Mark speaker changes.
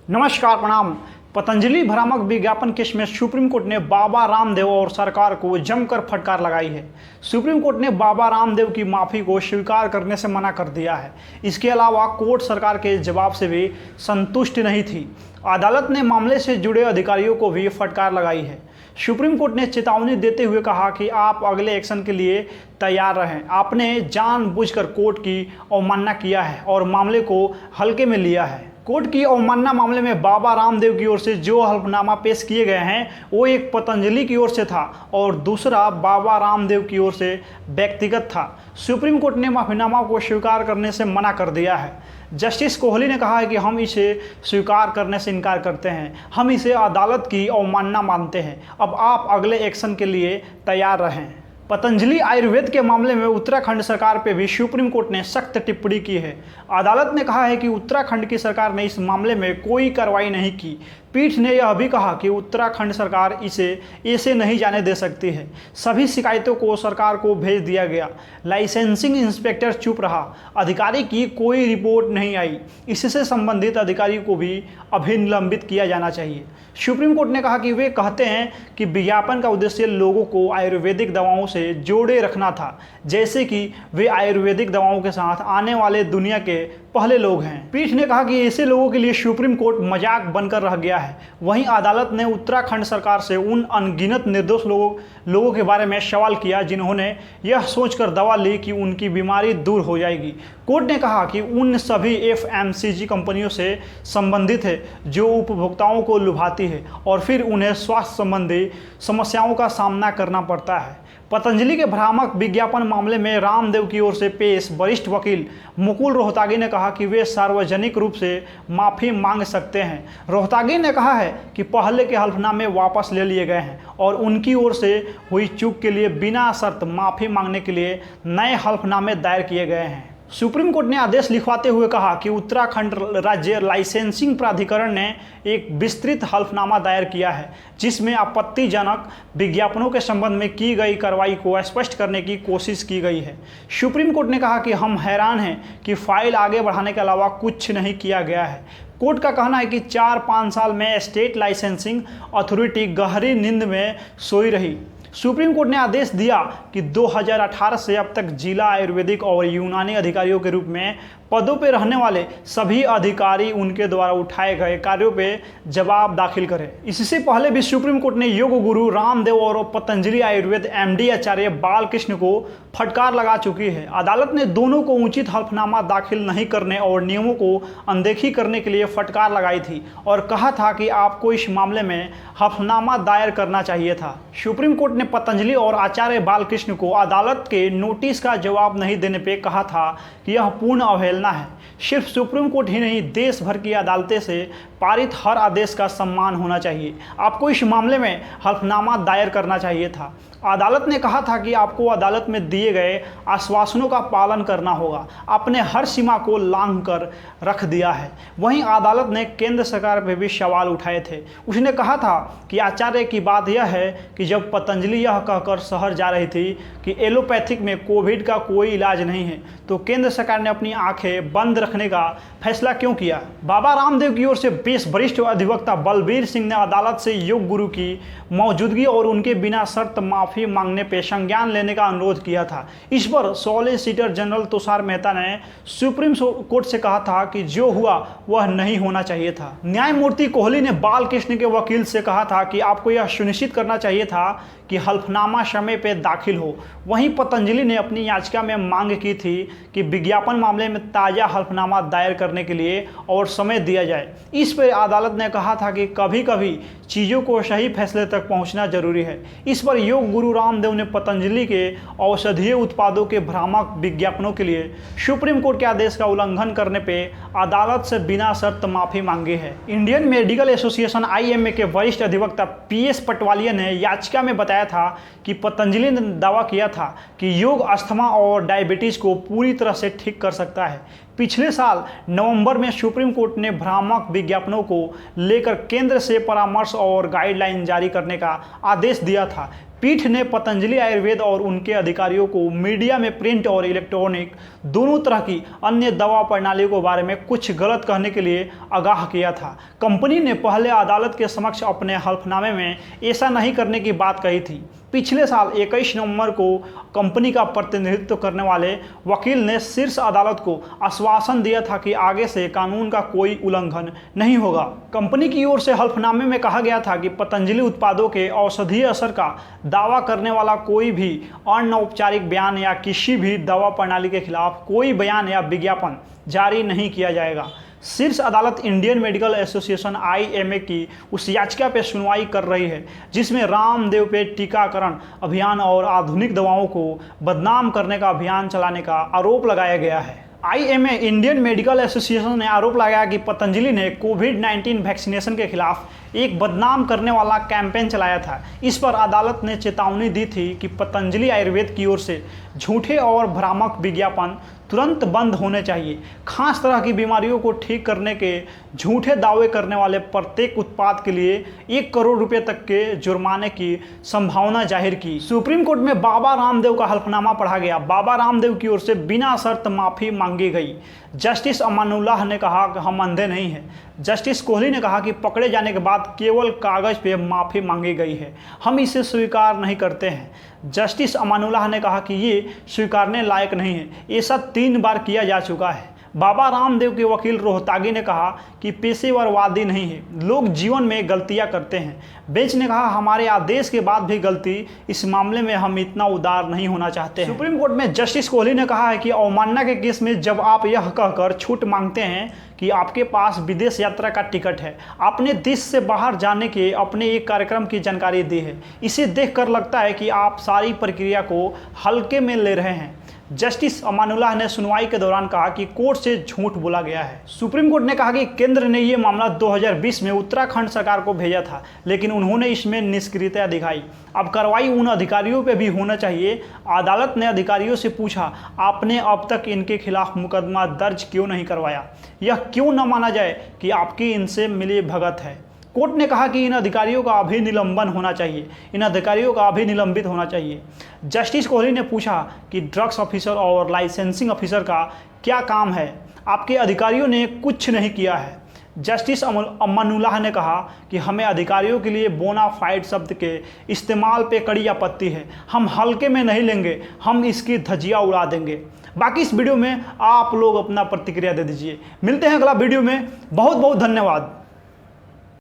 Speaker 1: नमस्कार, प्रणाम। पतंजलि भ्रामक विज्ञापन केस में सुप्रीम कोर्ट ने बाबा रामदेव और सरकार को जमकर फटकार लगाई है। सुप्रीम कोर्ट ने बाबा रामदेव की माफ़ी को स्वीकार करने से मना कर दिया है। इसके अलावा कोर्ट सरकार के जवाब से भी संतुष्ट नहीं थी। अदालत ने मामले से जुड़े अधिकारियों को भी फटकार लगाई है। सुप्रीम कोर्ट ने चेतावनी देते हुए कहा कि आप अगले एक्शन के लिए तैयार रहें। आपने जानबूझकर कोर्ट की अवमानना किया है और मामले को हल्के में लिया है। कोर्ट की अवमानना मामले में बाबा रामदेव की ओर से जो हल्फनामा पेश किए गए हैं वो एक पतंजलि की ओर से था और दूसरा बाबा रामदेव की ओर से व्यक्तिगत था। सुप्रीम कोर्ट ने माफीनामा को स्वीकार करने से मना कर दिया है। जस्टिस कोहली ने कहा है कि हम इसे स्वीकार करने से इनकार करते हैं, हम इसे अदालत की अवमानना मानते हैं। अब आप अगले एक्शन के लिए तैयार रहें। पतंजलि आयुर्वेद के मामले में उत्तराखंड सरकार पर भी सुप्रीम कोर्ट ने सख्त टिप्पणी की है। अदालत ने कहा है कि उत्तराखंड की सरकार ने इस मामले में कोई कार्रवाई नहीं की। पीठ ने यह भी कहा कि उत्तराखंड सरकार इसे ऐसे नहीं जाने दे सकती है। सभी शिकायतों को सरकार को भेज दिया गया। लाइसेंसिंग इंस्पेक्टर चुप रहा, अधिकारी की कोई रिपोर्ट नहीं आई। इससे संबंधित अधिकारी को भी अभिनिलंबित किया जाना चाहिए। सुप्रीम कोर्ट ने कहा कि वे कहते हैं कि विज्ञापन का उद्देश्य लोगों को आयुर्वेदिक दवाओं से जोड़े रखना था, जैसे कि वे आयुर्वेदिक दवाओं के साथ आने वाले दुनिया के पहले लोग हैं। पीठ ने कहा कि ऐसे लोगों के लिए सुप्रीम कोर्ट मजाक बनकर रह गया है। वहीं अदालत ने उत्तराखंड सरकार से उन अनगिनत निर्दोष लोगों के बारे में सवाल किया जिन्होंने यह सोचकर दवा ली कि उनकी बीमारी दूर हो जाएगी। कोर्ट ने कहा कि उन सभी एफएमसीजी कंपनियों से संबंधित है जो उपभोक्ताओं को लुभाती है और फिर उन्हें स्वास्थ्य संबंधी समस्याओं का सामना करना पड़ता है। पतंजलि के भ्रामक विज्ञापन मामले में रामदेव की ओर से पेश वरिष्ठ वकील मुकुल रोहतागी ने कहा कि वे सार्वजनिक रूप से माफ़ी मांग सकते हैं। रोहतागी ने कहा है कि पहले के हल्फनामे वापस ले लिए गए हैं और उनकी ओर से हुई चूक के लिए बिना शर्त माफ़ी मांगने के लिए नए हल्फनामे दायर किए गए हैं। सुप्रीम कोर्ट ने आदेश लिखवाते हुए कहा कि उत्तराखंड राज्य लाइसेंसिंग प्राधिकरण ने एक विस्तृत हल्फनामा दायर किया है जिसमें आपत्तिजनक विज्ञापनों के संबंध में की गई कार्रवाई को स्पष्ट करने की कोशिश की गई है। सुप्रीम कोर्ट ने कहा कि हम हैरान हैं कि फाइल आगे बढ़ाने के अलावा कुछ नहीं किया गया है। कोर्ट का कहना है कि 4-5 साल में स्टेट लाइसेंसिंग अथॉरिटी गहरी नींद में सोई रही। सुप्रीम कोर्ट ने आदेश दिया कि 2018 से अब तक जिला आयुर्वेदिक और यूनानी अधिकारियों के रूप में पदों पर रहने वाले सभी अधिकारी उनके द्वारा उठाए गए कार्यों पे जवाब दाखिल करें। इससे पहले भी सुप्रीम कोर्ट ने योग गुरु रामदेव और पतंजलि आयुर्वेद एमडी आचार्य बालकृष्ण को फटकार लगा चुकी है। अदालत ने दोनों को उचित हल्फनामा दाखिल नहीं करने और नियमों को अनदेखी करने के लिए फटकार लगाई थी और कहा था कि आपको इस मामले में हल्फनामा दायर करना चाहिए था। सुप्रीम कोर्ट ने पतंजलि और आचार्य बालकृष्ण को अदालत के नोटिस का जवाब नहीं देने पर कहा था कि यह पूर्ण अवहेलना है। सिर्फ सुप्रीम कोर्ट ही नहीं, देश भर की अदालतें से पारित हर आदेश का सम्मान होना चाहिए। आपको इस मामले में हल्फनामा दायर करना चाहिए था। अदालत ने कहा था कि आपको अदालत में दिए गए आश्वासनों का पालन करना होगा। आपने हर सीमा को लांघ कर रख दिया है। वहीं अदालत ने केंद्र सरकार पर भी सवाल उठाए थे। उसने कहा था कि आचार्य की बात यह है कि जब पतंजलि यह कहकर शहर जा रही थी कि एलोपैथिक में कोविड का कोई इलाज नहीं है, तो केंद्र सरकार ने अपनी आंखें बंद रखने का फैसला क्यों किया। बाबा रामदेव की ओर से पेश वरिष्ठ अधिवक्ता बलबीर सिंह ने अदालत से योग गुरु की मौजूदगी और उनके बिना शर्त माफी मांगने पर संज्ञान लेने का अनुरोध किया था। इस पर सॉलिसिटर जनरल तुषार मेहता ने सुप्रीम कोर्ट से कहा था कि जो हुआ वह नहीं होना चाहिए था। न्यायमूर्ति कोहली ने बालकृष्ण के वकील से कहा था कि आपको यह सुनिश्चित करना चाहिए था कि हल्फनामा समय पर दाखिल हो। वहीं पतंजलि ने अपनी याचिका में मांग की थी कि विज्ञापन मामले में ताज़ा हल्फनामा दायर करने के लिए और समय दिया जाए। इस पर अदालत ने कहा था कि कभी कभी चीज़ों को सही फैसले तक पहुंचना जरूरी है। इस पर योग गुरु रामदेव ने पतंजलि के औषधीय उत्पादों के भ्रामक विज्ञापनों के लिए सुप्रीम कोर्ट के आदेश का उल्लंघन करने पर अदालत से बिना शर्त माफ़ी मांगी है। इंडियन मेडिकल एसोसिएशन IMA के वरिष्ठ अधिवक्ता PS पटवालिया ने याचिका में बताया था कि पतंजलि ने दावा किया था कि योग अस्थमा और डायबिटीज़ को पूरी तरह से ठीक कर सकता है। पिछले साल नवंबर में सुप्रीम कोर्ट ने भ्रामक विज्ञापनों को लेकर केंद्र से परामर्श और गाइडलाइन जारी करने का आदेश दिया था। पीठ ने पतंजलि आयुर्वेद और उनके अधिकारियों को मीडिया में प्रिंट और इलेक्ट्रॉनिक दोनों तरह की अन्य दवा प्रणालियों के बारे में कुछ गलत कहने के लिए आगाह किया था। कंपनी ने पहले अदालत के समक्ष अपने हल्फनामे में ऐसा नहीं करने की बात कही थी। पिछले साल 21 नवंबर को कंपनी का प्रतिनिधित्व करने वाले वकील ने शीर्ष अदालत को आश्वासन दिया था कि आगे से कानून का कोई उल्लंघन नहीं होगा। कंपनी की ओर से हल्फनामे में कहा गया था कि पतंजलि उत्पादों के औषधीय असर का दावा करने वाला कोई भी अनौपचारिक बयान या किसी भी दवा प्रणाली के खिलाफ कोई बयान या विज्ञापन जारी नहीं किया जाएगा। शीर्ष अदालत इंडियन मेडिकल एसोसिएशन IMA की उस याचिका पर सुनवाई कर रही है जिसमें रामदेव पे टीकाकरण अभियान और आधुनिक दवाओं को बदनाम करने का अभियान चलाने का आरोप लगाया गया है। IMA इंडियन मेडिकल एसोसिएशन ने आरोप लगाया कि पतंजलि ने कोविड-19 वैक्सीनेशन के खिलाफ एक बदनाम करने वाला कैंपेन चलाया था। इस पर अदालत ने चेतावनी दी थी कि पतंजलि आयुर्वेद की ओर से झूठे और भ्रामक विज्ञापन तुरंत बंद होने चाहिए। खास तरह की बीमारियों को ठीक करने के झूठे दावे करने वाले प्रत्येक उत्पाद के लिए 1 करोड़ रुपए तक के जुर्माने की संभावना जाहिर की। सुप्रीम कोर्ट में बाबा रामदेव का हल्फनामा पढ़ा गया। बाबा रामदेव की ओर से बिना शर्त माफ़ी मांगी गई। जस्टिस अमानुल्लाह ने कहा कि हम अंधे नहीं हैं। जस्टिस कोहली ने कहा कि पकड़े जाने के बाद केवल कागज़ पे माफ़ी मांगी गई है, हम इसे स्वीकार नहीं करते हैं। जस्टिस अमानुल्लाह ने कहा कि ये स्वीकारने लायक नहीं है, ऐसा 3 बार किया जा चुका है। बाबा रामदेव के वकील रोहतागी ने कहा कि पेशेवर वादी नहीं है, लोग जीवन में गलतियां करते हैं। बेंच ने कहा हमारे आदेश के बाद भी गलती, इस मामले में हम इतना उदार नहीं होना चाहते हैं। सुप्रीम कोर्ट में जस्टिस कोहली ने कहा है कि अवमानना के केस में जब आप यह कहकर छूट मांगते हैं कि आपके पास विदेश यात्रा का टिकट है, आपने देश से बाहर जाने के अपने एक कार्यक्रम की जानकारी दी है, इसे देखकर लगता है कि आप सारी प्रक्रिया को हल्के में ले रहे हैं। जस्टिस अमानुल्लाह ने सुनवाई के दौरान कहा कि कोर्ट से झूठ बोला गया है। सुप्रीम कोर्ट ने कहा कि केंद्र ने यह मामला 2020 में उत्तराखंड सरकार को भेजा था, लेकिन उन्होंने इसमें निष्क्रियता दिखाई। अब कार्रवाई उन अधिकारियों पे भी होना चाहिए। अदालत ने अधिकारियों से पूछा, आपने अब तक इनके खिलाफ मुकदमा दर्ज क्यों नहीं करवाया? यह क्यों न माना जाए कि आपकी इनसे मिली भगत है? कोर्ट ने कहा कि इन अधिकारियों का अभी निलंबन होना चाहिए, इन अधिकारियों का अभी निलंबित होना चाहिए। जस्टिस कोहली ने पूछा कि ड्रग्स ऑफिसर और लाइसेंसिंग ऑफिसर का क्या काम है? आपके अधिकारियों ने कुछ नहीं किया है। जस्टिस अमानुल्लाह ने कहा कि हमें अधिकारियों के लिए बोनाफाइड शब्द के इस्तेमाल पे कड़ी आपत्ति है, हम हल्के में नहीं लेंगे, हम इसकी धज्जियाँ उड़ा देंगे। बाकी इस वीडियो में आप लोग अपना प्रतिक्रिया दे दीजिए। मिलते हैं अगला वीडियो में। बहुत बहुत धन्यवाद।